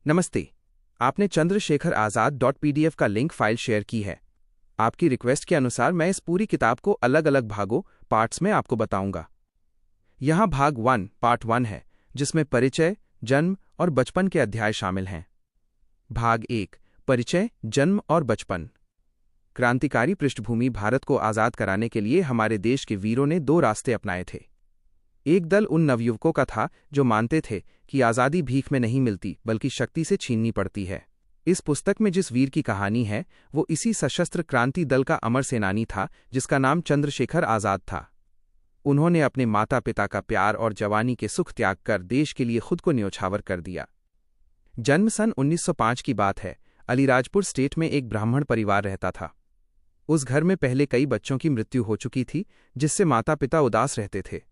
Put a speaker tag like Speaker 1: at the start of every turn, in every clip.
Speaker 1: नमस्ते। आपने चंद्रशेखर आज़ाद .pdf का लिंक फाइल शेयर की है। आपकी रिक्वेस्ट के अनुसार मैं इस पूरी किताब को अलग अलग भागों पार्ट्स में आपको बताऊंगा। यहाँ भाग 1 पार्ट 1 है, जिसमें परिचय, जन्म और बचपन के अध्याय शामिल हैं। भाग 1 परिचय, जन्म और बचपन। क्रांतिकारी पृष्ठभूमि। भारत को आज़ाद कराने के लिए हमारे देश के वीरों ने 2 रास्ते अपनाए थे। एक दल उन नवयुवकों का था जो मानते थे कि आज़ादी भीख में नहीं मिलती बल्कि शक्ति से छीननी पड़ती है। इस पुस्तक में जिस वीर की कहानी है वो इसी सशस्त्र क्रांति दल का अमर सेनानी था, जिसका नाम चंद्रशेखर आज़ाद था। उन्होंने अपने माता पिता का प्यार और जवानी के सुख त्याग कर देश के लिए खुद को न्योछावर कर दिया। जन्म सन 1905 की बात है। अलीराजपुर स्टेट में एक ब्राह्मण परिवार रहता था। उस घर में पहले कई बच्चों की मृत्यु हो चुकी थी, जिससे माता पिता उदास रहते थे।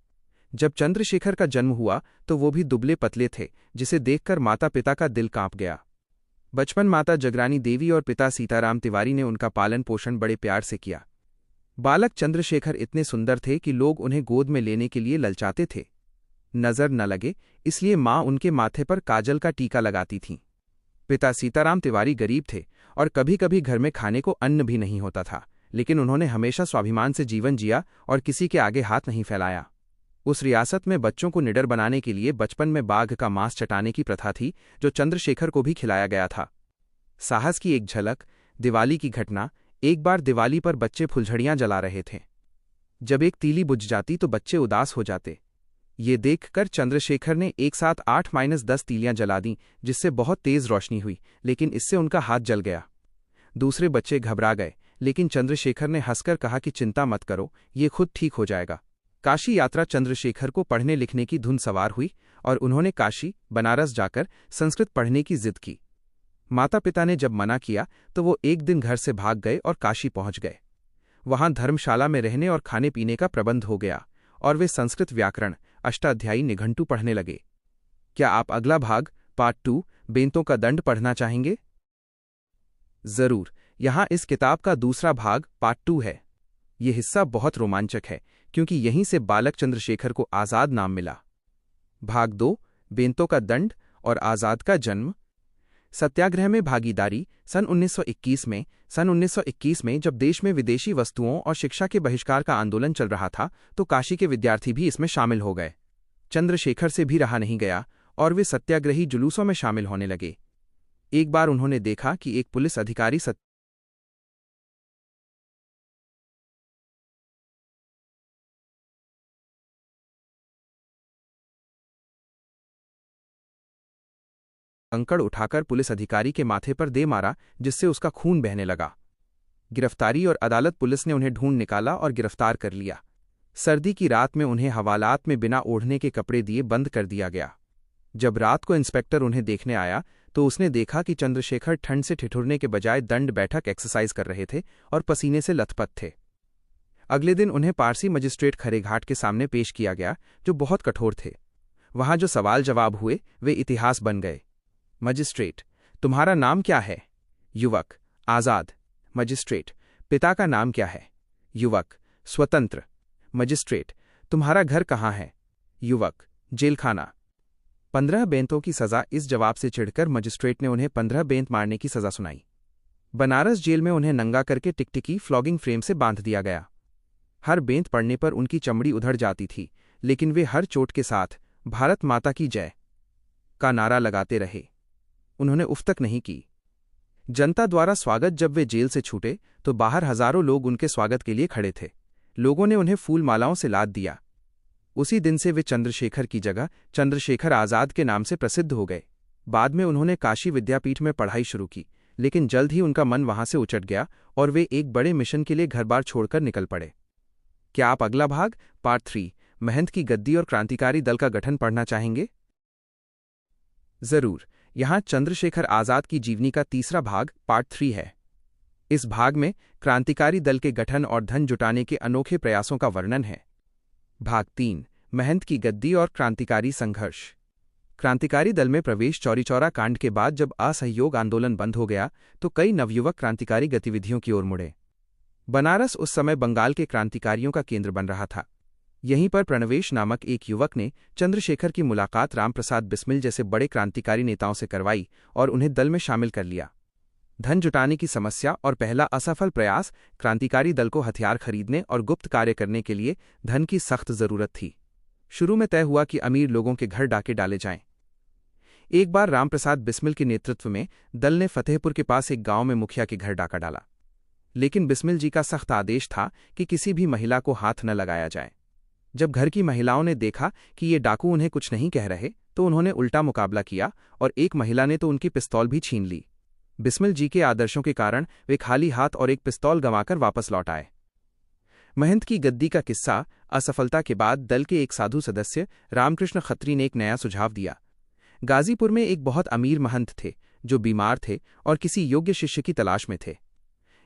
Speaker 1: जब चंद्रशेखर का जन्म हुआ तो वो भी दुबले पतले थे, जिसे देखकर माता पिता का दिल कांप गया। बचपन माता जगरानी देवी और पिता सीताराम तिवारी ने उनका पालन पोषण बड़े प्यार से किया। बालक चंद्रशेखर इतने सुंदर थे कि लोग उन्हें गोद में लेने के लिए ललचाते थे। नजर न लगे इसलिए माँ उनके माथे पर काजल का टीका लगाती थीं। पिता सीताराम तिवारी गरीब थे और कभी कभी घर में खाने को अन्न भी नहीं होता था, लेकिन उन्होंने हमेशा स्वाभिमान से जीवन जिया और किसी के आगे हाथ नहीं फैलाया। उस रियासत में बच्चों को निडर बनाने के लिए बचपन में बाघ का मांस चटाने की प्रथा थी, जो चंद्रशेखर को भी खिलाया गया था। साहस की एक झलक। दिवाली की घटना। एक बार दिवाली पर बच्चे फुलझड़ियां जला रहे थे। जब एक तीली बुझ जाती तो बच्चे उदास हो जाते। ये देखकर चंद्रशेखर ने एक साथ 8-10 तीलियां जला दीं, जिससे बहुत तेज रोशनी हुई, लेकिन इससे उनका हाथ जल गया। दूसरे बच्चे घबरा गए, लेकिन चंद्रशेखर ने हंसकर कहा कि चिंता मत करो, ये खुद ठीक हो जाएगा। काशी यात्रा। चंद्रशेखर को पढ़ने लिखने की धुन सवार हुई और उन्होंने काशी, बनारस जाकर संस्कृत पढ़ने की जिद की। माता पिता ने जब मना किया तो वो एक दिन घर से भाग गए और काशी पहुंच गए। वहां धर्मशाला में रहने और खाने पीने का प्रबंध हो गया और वे संस्कृत व्याकरण, अष्टाध्यायी, निघंटु पढ़ने लगे। क्या आप अगला भाग पार्ट 2 बेंतों का दंड पढ़ना चाहेंगे? जरूर। यहाँ इस किताब का दूसरा भाग पार्ट 2 है। ये हिस्सा बहुत रोमांचक है क्योंकि यहीं से बालक चंद्रशेखर को आज़ाद नाम मिला। भाग 2 बेंतों का दंड और आज़ाद का जन्म। सत्याग्रह में भागीदारी। सन 1921 में जब देश में विदेशी वस्तुओं और शिक्षा के बहिष्कार का आंदोलन चल रहा था तो काशी के विद्यार्थी भी इसमें शामिल हो गए। चंद्रशेखर से भी रहा नहीं गया और वे सत्याग्रही जुलूसों में शामिल होने लगे। एक बार उन्होंने देखा कि एक पुलिस अधिकारी कंकड़ उठाकर पुलिस अधिकारी के माथे पर दे मारा, जिससे उसका खून बहने लगा। गिरफ्तारी और अदालत। पुलिस ने उन्हें ढूंढ निकाला और गिरफ्तार कर लिया। सर्दी की रात में उन्हें हवालात में बिना ओढ़ने के कपड़े दिए बंद कर दिया गया। जब रात को इंस्पेक्टर उन्हें देखने आया तो उसने देखा कि चंद्रशेखर ठंड से ठिठुरने के बजाय दंड बैठक एक्सरसाइज कर रहे थे और पसीने से लथपथ थे। अगले दिन उन्हें पारसी मजिस्ट्रेट खरेघाट के सामने पेश किया गया, जो बहुत कठोर थे। वहां जो सवाल जवाब हुए वे इतिहास बन गए। मजिस्ट्रेट: तुम्हारा नाम क्या है? युवक: आज़ाद। मजिस्ट्रेट: पिता का नाम क्या है? युवक: स्वतंत्र। मजिस्ट्रेट: तुम्हारा घर कहाँ है? युवक: जेलखाना। 15 बेंतों की सजा। इस जवाब से चिढ़कर मजिस्ट्रेट ने उन्हें 15 बेंत मारने की सजा सुनाई। बनारस जेल में उन्हें नंगा करके टिकटिकी फ्लॉगिंग फ्रेम से बांध दिया गया। हर बेंत पड़ने पर उनकी चमड़ी उधड़ जाती थी, लेकिन वे हर चोट के साथ भारत माता की जय का नारा लगाते रहे। उन्होंने उफ तक नहीं की। जनता द्वारा स्वागत। जब वे जेल से छूटे तो बाहर हजारों लोग उनके स्वागत के लिए खड़े थे। लोगों ने उन्हें फूल मालाओं से लाद दिया। उसी दिन से वे चंद्रशेखर की जगह चंद्रशेखर आज़ाद के नाम से प्रसिद्ध हो गए। बाद में उन्होंने काशी विद्यापीठ में पढ़ाई शुरू की, लेकिन जल्द ही उनका मन वहां से उचट गया और वे एक बड़े मिशन के लिए घर बार छोड़कर निकल पड़े। क्या आप अगला भाग पार्ट 3 महंत की गद्दी और क्रांतिकारी दल का गठन पढ़ना चाहेंगे? जरूर। यहाँ चंद्रशेखर आज़ाद की जीवनी का तीसरा भाग पार्ट 3 है। इस भाग में क्रांतिकारी दल के गठन और धन जुटाने के अनोखे प्रयासों का वर्णन है। भाग 3 महंत की गद्दी और क्रांतिकारी संघर्ष। क्रांतिकारी दल में प्रवेश। चौरीचौरा कांड के बाद जब असहयोग आंदोलन बंद हो गया तो कई नवयुवक क्रांतिकारी गतिविधियों की ओर मुड़े। बनारस उस समय बंगाल के क्रांतिकारियों का केंद्र बन रहा था। यहीं पर प्रणवेश नामक एक युवक ने चंद्रशेखर की मुलाकात रामप्रसाद बिस्मिल जैसे बड़े क्रांतिकारी नेताओं से करवाई और उन्हें दल में शामिल कर लिया। धन जुटाने की समस्या और पहला असफल प्रयास, क्रांतिकारी दल को हथियार खरीदने और गुप्त कार्य करने के लिए धन की सख्त जरूरत थी। शुरू में तय हुआ कि अमीर लोगों के घर डाके डाले जाएं। एक बार रामप्रसाद बिस्मिल के नेतृत्व में दल ने फतेहपुर के पास एक गांव में मुखिया के घर डाका डाला, लेकिन बिस्मिल जी का सख्त आदेश था कि किसी भी महिला को हाथ न लगाया जाए। जब घर की महिलाओं ने देखा कि ये डाकू उन्हें कुछ नहीं कह रहे, तो उन्होंने उल्टा मुकाबला किया और एक महिला ने तो उनकी पिस्तौल भी छीन ली। बिस्मिल जी के आदर्शों के कारण वे खाली हाथ और एक पिस्तौल गंवाकर वापस लौट आए। महंत की गद्दी का किस्सा। असफलता के बाद दल के एक साधु सदस्य रामकृष्ण खत्री ने एक नया सुझाव दिया। गाजीपुर में एक बहुत अमीर महंत थे जो बीमार थे और किसी योग्य शिष्य की तलाश में थे।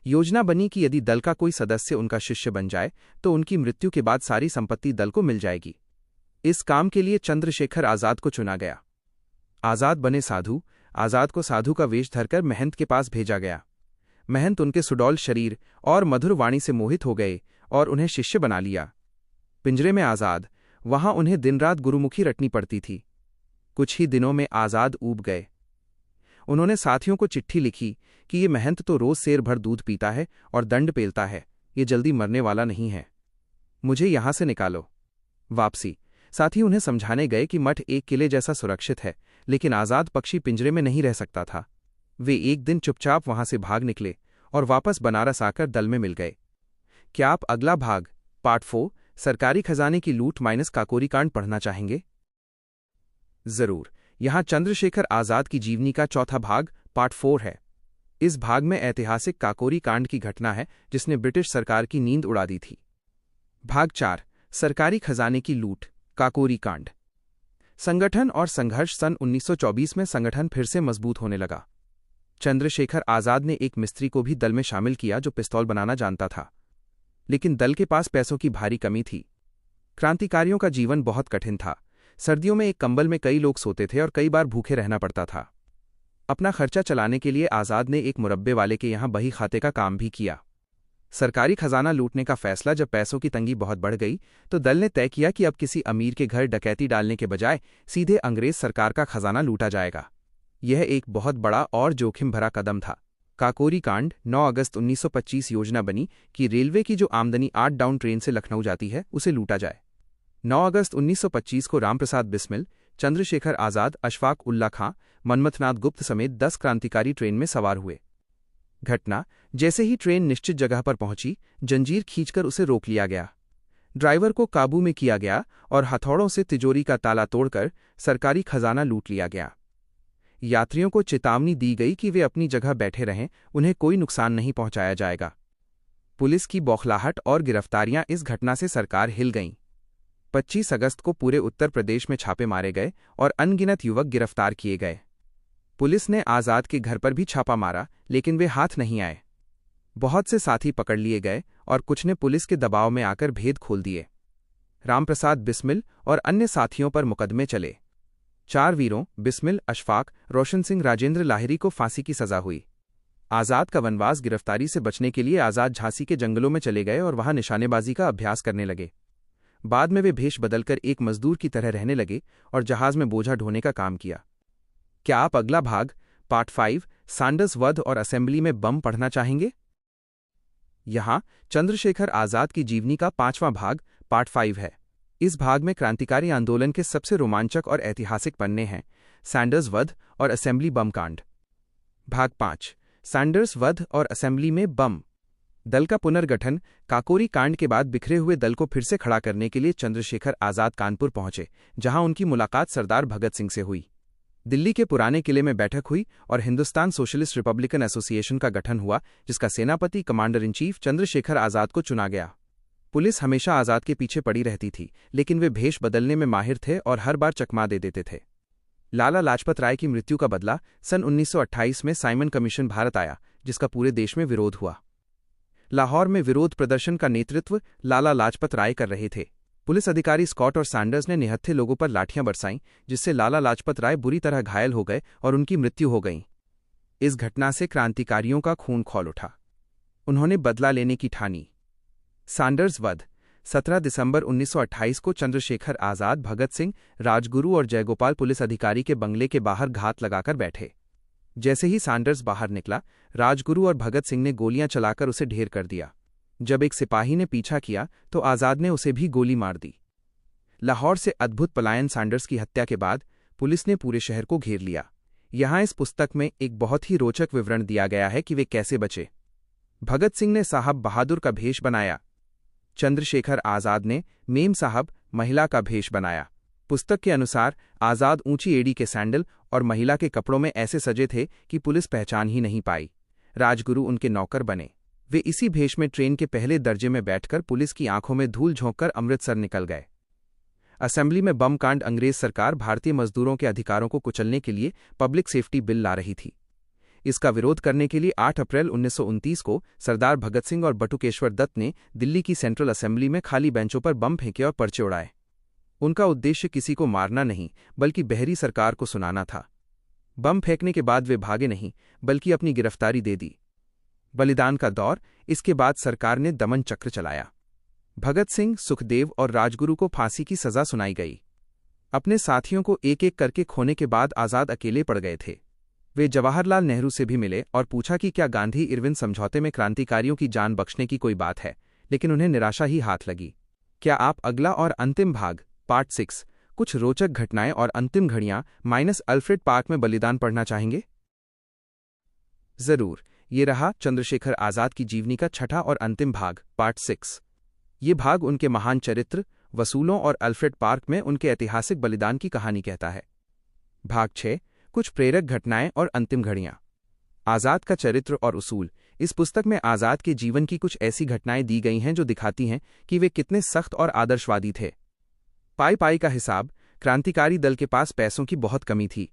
Speaker 1: योजना बनी कि यदि दल का कोई सदस्य उनका शिष्य बन जाए तो उनकी मृत्यु के बाद सारी संपत्ति दल को मिल जाएगी। इस काम के लिए चंद्रशेखर आजाद को चुना गया। आजाद बने साधु। आजाद को साधु का वेश धरकर महंत के पास भेजा गया। महंत उनके सुडौल शरीर और मधुर वाणी से मोहित हो गए और उन्हें शिष्य बना लिया। पिंजरे में आजाद। वहां उन्हें दिन रात गुरुमुखी रटनी पड़ती थी। कुछ ही दिनों में आजाद ऊब गए। उन्होंने साथियों को चिट्ठी लिखी कि ये महंत तो रोज सेर भर दूध पीता है और दंड पेलता है, ये जल्दी मरने वाला नहीं है, मुझे यहां से निकालो। वापसी। साथी उन्हें समझाने गए कि मठ एक किले जैसा सुरक्षित है, लेकिन आजाद पक्षी पिंजरे में नहीं रह सकता था। वे एक दिन चुपचाप वहां से भाग निकले और वापस बनारस आकर दल में मिल गए। क्या आप अगला भाग पार्ट 4 सरकारी खजाने की लूट माइनस काकोरी कांड पढ़ना चाहेंगे? जरूर। यहां चंद्रशेखर आजाद की जीवनी का चौथा भाग पार्ट 4 है। इस भाग में ऐतिहासिक काकोरी कांड की घटना है जिसने ब्रिटिश सरकार की नींद उड़ा दी थी। भाग 4 सरकारी खजाने की लूट काकोरी कांड। संगठन और संघर्ष। सन 1924 में संगठन फिर से मजबूत होने लगा। चंद्रशेखर आजाद ने एक मिस्त्री को भी दल में शामिल किया जो पिस्तौल बनाना जानता था, लेकिन दल के पास पैसों की भारी कमी थी। क्रांतिकारियों का जीवन बहुत कठिन था। सर्दियों में एक कंबल में कई लोग सोते थे और कई बार भूखे रहना पड़ता था। अपना खर्चा चलाने के लिए आजाद ने एक मुरब्बे वाले के यहां बही खाते का काम भी किया। सरकारी खजाना लूटने का फैसला जब पैसों की तंगी बहुत बढ़ गई तो दल ने तय किया कि अब किसी अमीर के घर डकैती डालने के बजाय सीधे अंग्रेज सरकार का खजाना लूटा जाएगा। यह एक बहुत बड़ा और जोखिम भरा कदम था। काकोरी कांड। 9 अगस्त 1925 योजना बनी कि रेलवे की जो आमदनी 8 डाउन ट्रेन से लखनऊ जाती है उसे लूटा जाए। 9 अगस्त 1925 को रामप्रसाद बिस्मिल, चंद्रशेखर आजाद, अशफाक उल्ला खां, मनमथनाथ गुप्त समेत 10 क्रांतिकारी ट्रेन में सवार हुए। घटना। जैसे ही ट्रेन निश्चित जगह पर पहुंची, जंजीर खींचकर उसे रोक लिया गया। ड्राइवर को काबू में किया गया और हथौड़ों से तिजोरी का ताला तोड़कर सरकारी खजाना लूट लिया गया। यात्रियों को चेतावनी दी गई कि वे अपनी जगह बैठे रहें, उन्हें कोई नुकसान नहीं पहुंचाया जाएगा। पुलिस की बौखलाहट और गिरफ्तारियां। इस घटना से सरकार हिल गई। 25 अगस्त को पूरे उत्तर प्रदेश में छापे मारे गए और अनगिनत युवक गिरफ्तार किए गए। पुलिस ने आजाद के घर पर भी छापा मारा, लेकिन वे हाथ नहीं आए। बहुत से साथी पकड़ लिए गए और कुछ ने पुलिस के दबाव में आकर भेद खोल दिए। रामप्रसाद बिस्मिल और अन्य साथियों पर मुकदमे चले। 4 वीरों बिस्मिल, अशफाक, रोशन सिंह, राजेंद्र लाहिरी को फांसी की सजा हुई। आजाद का वनवास। गिरफ्तारी से बचने के लिए आजाद झांसी के जंगलों में चले गए और वहां निशानेबाजी का अभ्यास करने लगे। बाद में वे भेष बदलकर एक मजदूर की तरह रहने लगे और जहाज में बोझा ढोने का काम किया। क्या आप अगला भाग पार्ट 5 सैंडर्स वध और असेंबली में बम पढ़ना चाहेंगे? यहां चंद्रशेखर आजाद की जीवनी का 5वां भाग पार्ट 5 है। इस भाग में क्रांतिकारी आंदोलन के सबसे रोमांचक और ऐतिहासिक पन्ने हैं, सैंडर्स वध और असेंबली बम कांड। भाग 5 सैंडर्स वध और असेंबली में बम। दल का पुनर्गठन। काकोरी कांड के बाद बिखरे हुए दल को फिर से खड़ा करने के लिए चंद्रशेखर आजाद कानपुर पहुंचे, जहां उनकी मुलाकात सरदार भगत सिंह से हुई। दिल्ली के पुराने किले में बैठक हुई और हिंदुस्तान सोशलिस्ट रिपब्लिकन एसोसिएशन का गठन हुआ, जिसका सेनापति commander in chief Chandrashekhar Azad को चुना गया। पुलिस हमेशा आजाद के पीछे पड़ी रहती थी, लेकिन वे भेष बदलने में माहिर थे और हर बार चकमा दे देते थे। लाला लाजपत राय की मृत्यु का बदला। सन 1928 में साइमन कमीशन भारत आया, जिसका पूरे देश में विरोध हुआ। लाहौर में विरोध प्रदर्शन का नेतृत्व लाला लाजपत राय कर रहे थे। पुलिस अधिकारी स्कॉट और सैंडर्स ने निहत्थे लोगों पर लाठियां बरसाईं, जिससे लाला लाजपत राय बुरी तरह घायल हो गए और उनकी मृत्यु हो गई। इस घटना से क्रांतिकारियों का खून खौल उठा। उन्होंने बदला लेने की ठानी। सैंडर्स वध। 17 दिसंबर 1928 को चंद्रशेखर आजाद भगत सिंह, राजगुरु और जयगोपाल पुलिस अधिकारी के बंगले के बाहर घात लगाकर बैठे। जैसे ही सैंडर्स बाहर निकला, राजगुरु और भगत सिंह ने गोलियां चलाकर उसे ढेर कर दिया। जब एक सिपाही ने पीछा किया तो आजाद ने उसे भी गोली मार दी। लाहौर से अद्भुत पलायन सैंडर्स की हत्या के बाद पुलिस ने पूरे शहर को घेर लिया। यहाँ इस पुस्तक में एक बहुत ही रोचक विवरण दिया गया है कि वे कैसे बचे। भगत सिंह ने साहब बहादुर का भेष बनाया। चंद्रशेखर आजाद ने मेम साहब महिला का भेष बनाया। पुस्तक के अनुसार आजाद ऊंची एड़ी के सैंडल और महिला के कपड़ों में ऐसे सजे थे कि पुलिस पहचान ही नहीं पाई। राजगुरु उनके नौकर बने। वे इसी भेष में ट्रेन के पहले दर्जे में बैठकर पुलिस की आंखों में धूल झोंककर अमृतसर निकल गए। असेंबली में बम कांड। अंग्रेज सरकार भारतीय मजदूरों के अधिकारों को कुचलने के लिए पब्लिक सेफ्टी बिल ला रही थी। इसका विरोध करने के लिए 8 अप्रैल 1929 को सरदार भगत सिंह और बटुकेश्वर दत्त ने दिल्ली की सेंट्रल असेंबली में खाली बेंचों पर बम फेंके और पर्चे उड़ाए। उनका उद्देश्य किसी को मारना नहीं, बल्कि बहरी सरकार को सुनाना था। बम फेंकने के बाद वे भागे नहीं, बल्कि अपनी गिरफ्तारी दे दी। बलिदान का दौर। इसके बाद सरकार ने दमन चक्र चलाया। भगत सिंह, सुखदेव और राजगुरु को फांसी की सजा सुनाई गई। अपने साथियों को एक एक करके खोने के बाद आजाद अकेले पड़ गए थे। वे जवाहरलाल नेहरू से भी मिले और पूछा कि क्या गांधी इरविन समझौते में क्रांतिकारियों की जान बख्शने की कोई बात है, लेकिन उन्हें निराशा ही हाथ लगी। क्या आप अगला और अंतिम भाग पार्ट 6 कुछ रोचक घटनाएं और अंतिम घड़ियां माइनस अल्फ्रेड पार्क में बलिदान पढ़ना चाहेंगे? जरूर। ये रहा चंद्रशेखर आजाद की जीवनी का छठा और अंतिम भाग पार्ट 6। ये भाग उनके महान चरित्र, वसूलों और अल्फ्रेड पार्क में उनके ऐतिहासिक बलिदान की कहानी कहता है। भाग 6 कुछ प्रेरक घटनाएं और अंतिम घड़ियां। आजाद का चरित्र और उसूल। इस पुस्तक में आजाद के जीवन की कुछ ऐसी घटनाएं दी गई हैं जो दिखाती हैं कि वे कितने सख्त और आदर्शवादी थे। पाई पाई का हिसाब। क्रांतिकारी दल के पास पैसों की बहुत कमी थी।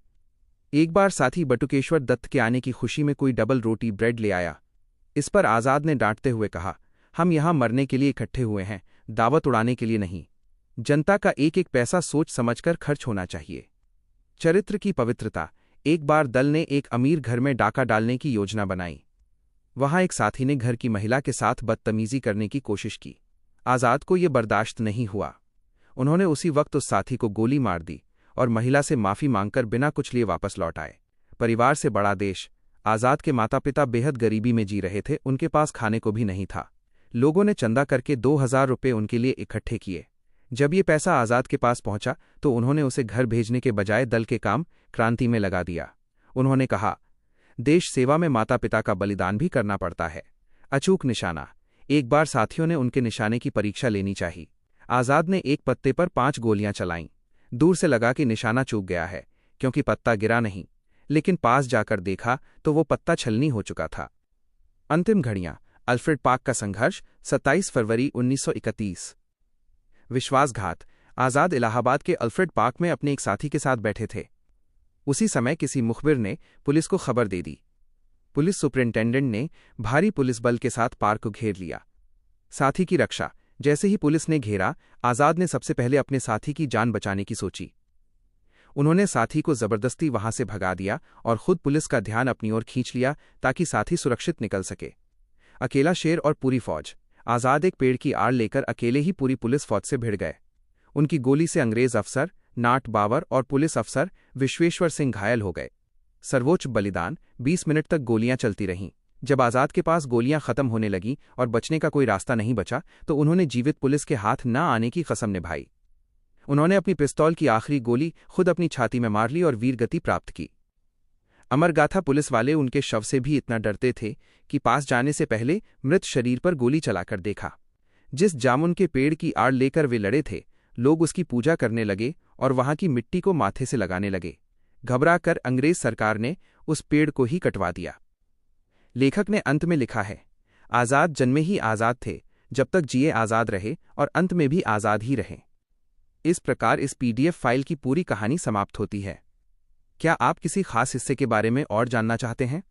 Speaker 1: एक बार साथी बटुकेश्वर दत्त के आने की खुशी में कोई डबल रोटी ब्रेड ले आया। इस पर आजाद ने डांटते हुए कहा, हम यहां मरने के लिए इकट्ठे हुए हैं, दावत उड़ाने के लिए नहीं। जनता का एक एक पैसा सोच समझकर खर्च होना चाहिए। चरित्र की पवित्रता। एक बार दल ने एक अमीर घर में डाका डालने की योजना बनाई। वहां एक साथी ने घर की महिला के साथ बदतमीजी करने की कोशिश की। आजाद को यह बर्दाश्त नहीं हुआ। उन्होंने उसी वक्त उस साथी को गोली मार दी और महिला से माफी मांगकर बिना कुछ लिए वापस लौट आए। परिवार से बड़ा देश। आजाद के माता पिता बेहद गरीबी में जी रहे थे, उनके पास खाने को भी नहीं था। लोगों ने चंदा करके 2000 रुपये उनके लिए इकट्ठे किए। जब ये पैसा आजाद के पास पहुंचा तो उन्होंने उसे घर भेजने के बजाय दल के काम क्रांति में लगा दिया। उन्होंने कहा, देश सेवा में माता पिता का बलिदान भी करना पड़ता है। अचूक निशाना। एक बार साथियों ने उनके निशाने की परीक्षा लेनी चाहिए। आजाद ने एक पत्ते पर 5 गोलियां चलाईं। दूर से लगा कि निशाना चूक गया है, क्योंकि पत्ता गिरा नहीं, लेकिन पास जाकर देखा तो वो पत्ता छलनी हो चुका था। अंतिम घड़ियां। अल्फ्रेड पार्क का संघर्ष। 27 फरवरी 1931। विश्वासघात। आजाद इलाहाबाद के अल्फ्रेड पार्क में अपने एक साथी के साथ बैठे थे। उसी समय किसी मुखबिर ने पुलिस को खबर दे दी। पुलिस सुपरिंटेंडेंट ने भारी पुलिस बल के साथ पार्क को घेर लिया। साथी की रक्षा। जैसे ही पुलिस ने घेरा, आजाद ने सबसे पहले अपने साथी की जान बचाने की सोची। उन्होंने साथी को जबरदस्ती वहां से भगा दिया और खुद पुलिस का ध्यान अपनी ओर खींच लिया ताकि साथी सुरक्षित निकल सके। अकेला शेर और पूरी फौज। आजाद एक पेड़ की आड़ लेकर अकेले ही पूरी पुलिस फौज से भिड़ गए। उनकी गोली से अंग्रेज अफसर नाट बावर और पुलिस अफसर विश्वेश्वर सिंह घायल हो गए। सर्वोच्च बलिदान। 20 मिनट तक गोलियां चलती रहीं। जब आजाद के पास गोलियां खत्म होने लगीं और बचने का कोई रास्ता नहीं बचा तो उन्होंने जीवित पुलिस के हाथ न आने की कसम निभाई। उन्होंने अपनी पिस्तौल की आखिरी गोली खुद अपनी छाती में मार ली और वीरगति प्राप्त की। अमरगाथा। पुलिस वाले उनके शव से भी इतना डरते थे कि पास जाने से पहले मृत शरीर पर गोली चलाकर देखा। जिस जामुन के पेड़ की आड़ लेकर वे लड़े थे, लोग उसकी पूजा करने लगे और वहां की मिट्टी को माथे से लगाने लगे। घबरा कर अंग्रेज सरकार ने उस पेड़ को ही कटवा दिया। लेखक ने अंत में लिखा है, आजाद जन्मे ही आजाद थे, जब तक जिए आजाद रहे और अंत में भी आजाद ही रहे। इस प्रकार इस PDF फाइल की पूरी कहानी समाप्त होती है। क्या आप किसी खास हिस्से के बारे में और जानना चाहते हैं?